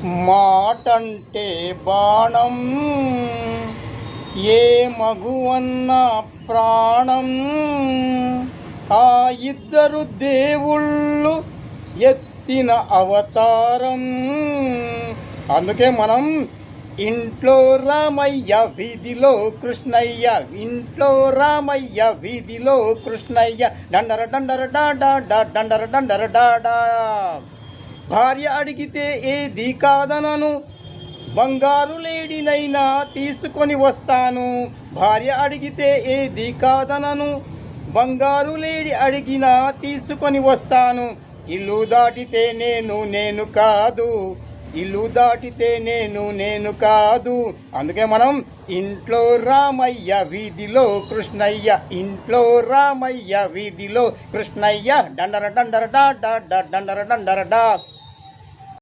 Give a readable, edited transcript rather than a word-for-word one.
మాటంటే బాణం ఏ మగువన్న ప్రాణం. ఆ ఇద్దరు దేవుళ్ళు ఎత్తిన అవతారం. అందుకే మనం ఇంట్లో రామయ్య వీధిలో కృష్ణయ్య, ఇంట్లో రామయ్య వీధిలో కృష్ణయ్య, డండర డండర డాడా డండర డండర డాడా. భార్య అడిగితే ఏది కాదనను, బంగారు లేడినైనా తీసుకొని వస్తాను. భార్య అడిగితే ఏది కాదనను, బంగారు లేడి అడిగినా తీసుకొని వస్తాను. ఇల్లు దాటితే నేను కాదు, ఇల్లు దాటితే నేను కాదు. అందుకే మనం ఇంట్లో రామయ్య వీధిలో కృష్ణయ్య, ఇంట్లో రామయ్య వీధిలో కృష్ణయ్య, డండర డండర డా డండర డండర డా.